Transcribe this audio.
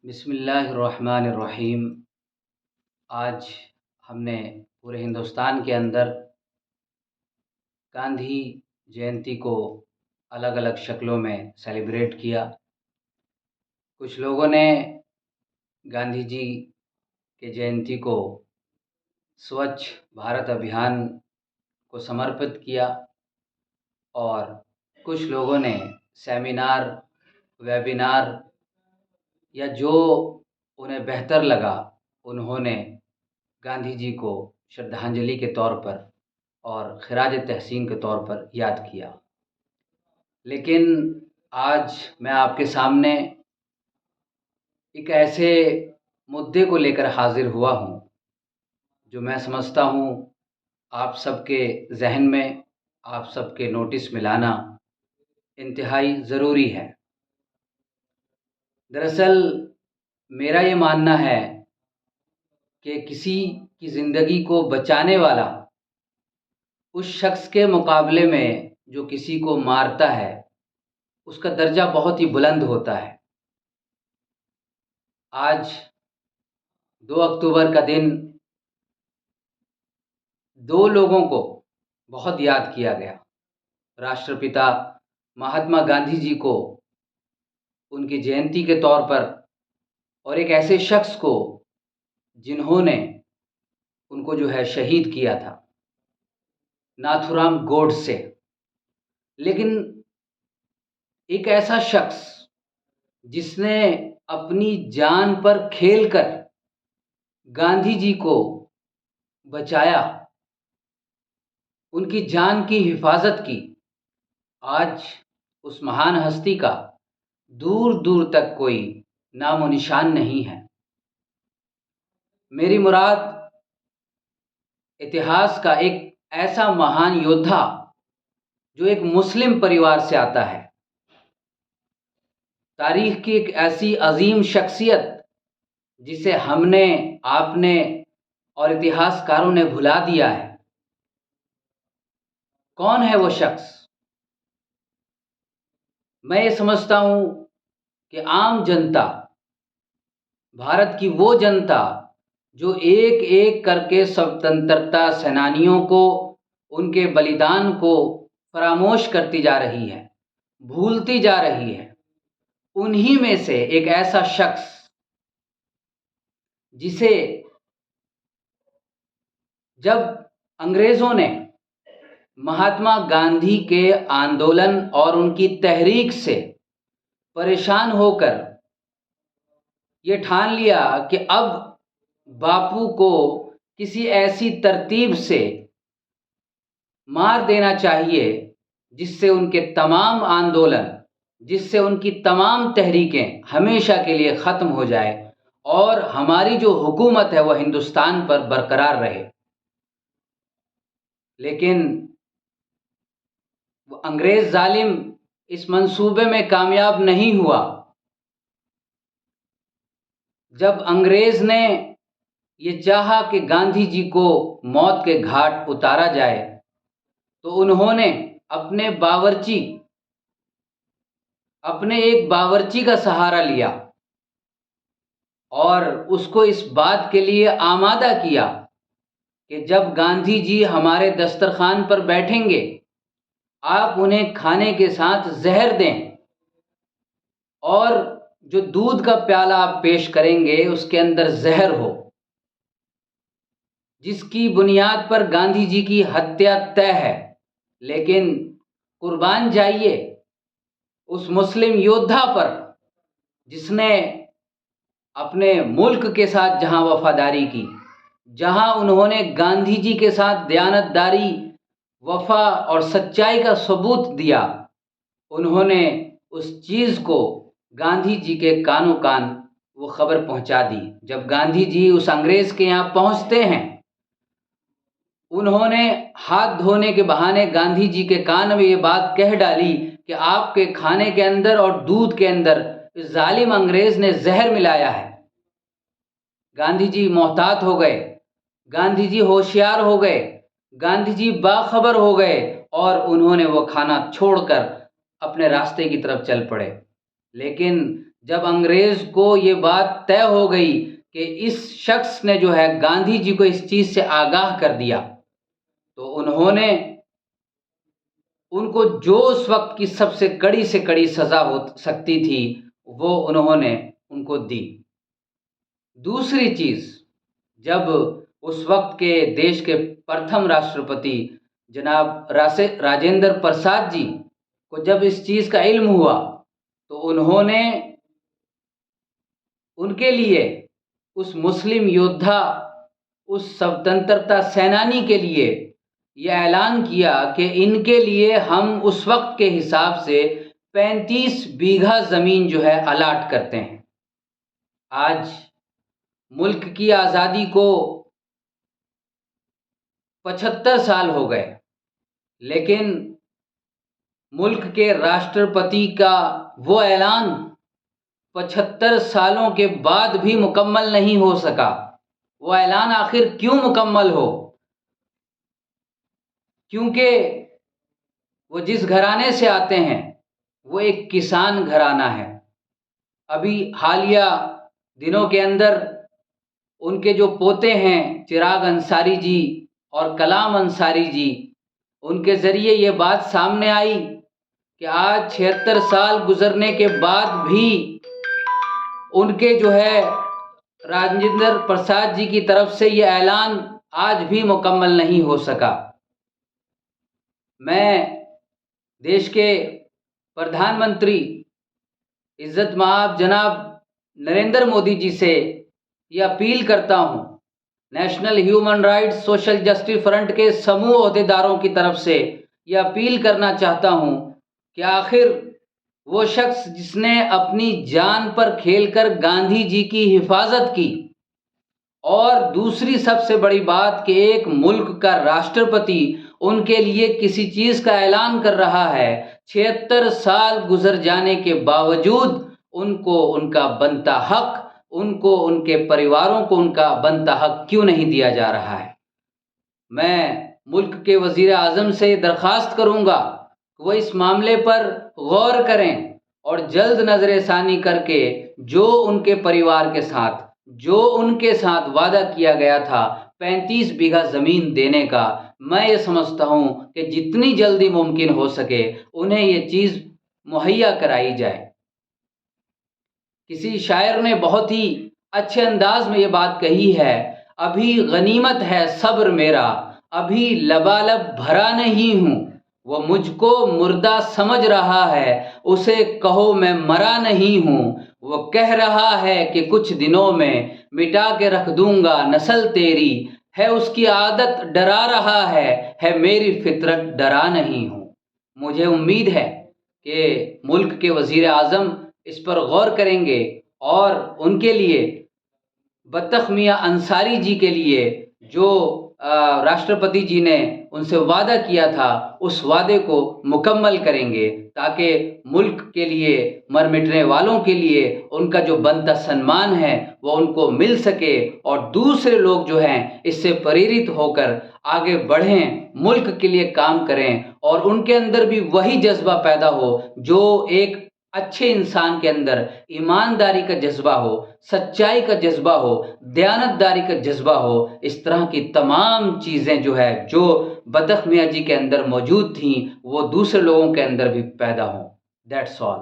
बिस्मिल्लाहिर्रहमानिर्रहीम। आज हमने पूरे हिंदुस्तान के अंदर गांधी जयंती को अलग-अलग शक्लों में सेलिब्रेट किया। कुछ लोगों ने गांधी जी के जयंती को स्वच्छ भारत अभियान को समर्पित किया और कुछ लोगों ने सेमिनार, वेबिनार या जो उन्हें बेहतर लगा उन्होंने गांधी जी को श्रद्धांजलि के तौर पर और खिराज तहसीन के तौर पर याद किया। लेकिन आज मैं आपके सामने एक ऐसे मुद्दे को लेकर हाजिर हुआ हूँ जो मैं समझता हूँ आप सबके जहन में, आप सबके नोटिस में लाना इंतहाई ज़रूरी है। दरअसल मेरा ये मानना है कि किसी की ज़िंदगी को बचाने वाला उस शख्स के मुकाबले में जो किसी को मारता है उसका दर्जा बहुत ही बुलंद होता है। आज 2 अक्टूबर का दिन दो लोगों को बहुत याद किया गया। राष्ट्रपिता महात्मा गांधी जी को उनकी जयंती के तौर पर और एक ऐसे शख्स को जिन्होंने उनको शहीद किया था, नाथूराम गोडसे। लेकिन एक ऐसा शख्स जिसने अपनी जान पर खेलकर गांधी जी को बचाया, उनकी जान की हिफाजत की, आज उस महान हस्ती का दूर दूर तक कोई नामो निशान नहीं है। मेरी मुराद इतिहास का एक ऐसा महान योद्धा जो एक मुस्लिम परिवार से आता है, तारीख की एक ऐसी अजीम शख्सियत जिसे हमने, आपने और इतिहासकारों ने भुला दिया है। कौन है वो शख्स? मैं ये समझता हूँ कि आम जनता, भारत की वो जनता जो एक एक करके स्वतंत्रता सेनानियों को, उनके बलिदान को फरामोश करती जा रही है, भूलती जा रही है, उन्हीं में से एक ऐसा शख्स जिसे जब अंग्रेज़ों ने महात्मा गांधी के आंदोलन और उनकी तहरीक से परेशान होकर ये ठान लिया कि अब बापू को किसी ऐसी तरतीब से मार देना चाहिए जिससे उनके तमाम आंदोलन, जिससे उनकी तमाम तहरीकें हमेशा के लिए ख़त्म हो जाए और हमारी जो हुकूमत है वह हिंदुस्तान पर बरकरार रहे। लेकिन वो अंग्रेज़ ज़ालिम इस मंसूबे में कामयाब नहीं हुआ। जब अंग्रेज़ ने ये चाहा कि गांधी जी को मौत के घाट उतारा जाए तो उन्होंने अपने एक बावर्ची का सहारा लिया और उसको इस बात के लिए आमादा किया कि जब गांधी जी हमारे दस्तरखान पर बैठेंगे आप उन्हें खाने के साथ जहर दें और जो दूध का प्याला आप पेश करेंगे उसके अंदर जहर हो, जिसकी बुनियाद पर गांधी जी की हत्या तय है। लेकिन कुर्बान जाइए उस मुस्लिम योद्धा पर जिसने अपने मुल्क के साथ जहां वफादारी की, जहां उन्होंने गांधी जी के साथ दयानतदारी, वफा और सच्चाई का सबूत दिया, उन्होंने उस चीज़ को गांधी जी के कानों कान वो खबर पहुंचा दी। जब गांधी जी उस अंग्रेज़ के यहाँ पहुंचते हैं, उन्होंने हाथ धोने के बहाने गांधी जी के कान में ये बात कह डाली कि आपके खाने के अंदर और दूध के अंदर इस जालिम अंग्रेज़ ने जहर मिलाया है। गांधी जी मोहतात हो गए, गांधी जी होशियार हो गए, गांधी जी बाखबर हो गए और उन्होंने वो खाना छोड़कर अपने रास्ते की तरफ चल पड़े। लेकिन जब अंग्रेज़ को ये बात तय हो गई कि इस शख्स ने जो है गांधी जी को इस चीज़ से आगाह कर दिया, तो उन्होंने उनको जो उस वक़्त की सबसे कड़ी से कड़ी सज़ा हो सकती थी, वो उन्होंने उनको दी। दूसरी चीज़, जब उस वक़्त के देश के प्रथम राष्ट्रपति जनाब राजेंद्र प्रसाद जी को जब इस चीज़ का इल्म हुआ, तो उन्होंने उनके लिए उस मुस्लिम योद्धा, उस स्वतंत्रता सेनानी के लिए ये ऐलान किया कि इनके लिए हम उस वक़्त के हिसाब से 35 बीघा ज़मीन जो है अलाट करते हैं। आज मुल्क की आज़ादी को 75 साल हो गए, लेकिन मुल्क के राष्ट्रपति का वो ऐलान 75 सालों के बाद भी मुकम्मल नहीं हो सका। वो ऐलान आखिर क्यों मुकम्मल हो? क्योंकि वो जिस घराने से आते हैं, वो एक किसान घराना है। अभी हालिया दिनों के अंदर उनके जो पोते हैं चिराग अंसारी जी और कलाम अंसारी जी, उनके ज़रिए ये बात सामने आई कि आज 76 साल गुज़रने के बाद भी उनके जो है राजेंद्र प्रसाद जी की तरफ से ये ऐलान आज भी मुकम्मल नहीं हो सका। मैं देश के प्रधानमंत्री इज़्ज़त माब जनाब नरेंद्र मोदी जी से ये अपील करता हूँ, national human rights social justice front के समूह ओहदेदारों की तरफ से ये अपील करना चाहता हूँ कि आखिर वो शख्स जिसने अपनी जान पर खेलकर गांधी जी की हिफाजत की, और दूसरी सबसे बड़ी बात कि एक मुल्क का राष्ट्रपति उनके लिए किसी चीज़ का ऐलान कर रहा है, 76 साल गुजर जाने के बावजूद उनको उनका बनता हक, उनको उनके परिवारों को उनका बनता हक क्यों नहीं दिया जा रहा है। मैं मुल्क के वज़ीर आज़म से दरख्वास्त करूँगा कि वो इस मामले पर गौर करें और जल्द नज़र-ए-सानी करके जो उनके साथ वादा किया गया था 35 बीघा ज़मीन देने का, मैं ये समझता हूँ कि जितनी जल्दी मुमकिन हो सके उन्हें ये चीज़ मुहैया कराई जाए। किसी शायर ने बहुत ही अच्छे अंदाज में ये बात कही है, अभी गनीमत है सब्र मेरा, अभी लबालब भरा नहीं हूँ, वो मुझको मुर्दा समझ रहा है, उसे कहो मैं मरा नहीं हूँ। वो कह रहा है कि कुछ दिनों में मिटा के रख दूंगा नस्ल तेरी, है उसकी आदत डरा रहा है मेरी फितरत डरा नहीं हूँ। मुझे उम्मीद है कि मुल्क के वज़ीर आज़म इस पर गौर करेंगे और उनके लिए बत्तख मियाँ अंसारी जी के लिए जो राष्ट्रपति जी ने उनसे वादा किया था, उस वादे को मुकम्मल करेंगे ताकि मुल्क के लिए मर मिटने वालों के लिए उनका जो बनता सम्मान है वो उनको मिल सके और दूसरे लोग जो हैं इससे प्रेरित होकर आगे बढ़ें, मुल्क के लिए काम करें और उनके अंदर भी वही जज्बा पैदा हो जो एक अच्छे इंसान के अंदर ईमानदारी का जज्बा हो, सच्चाई का जज्बा हो, दयानतदारी का जज्बा हो। इस तरह की तमाम चीज़ें जो है जो बतख मियाँ जी के अंदर मौजूद थीं, वो दूसरे लोगों के अंदर भी पैदा हों। That's all.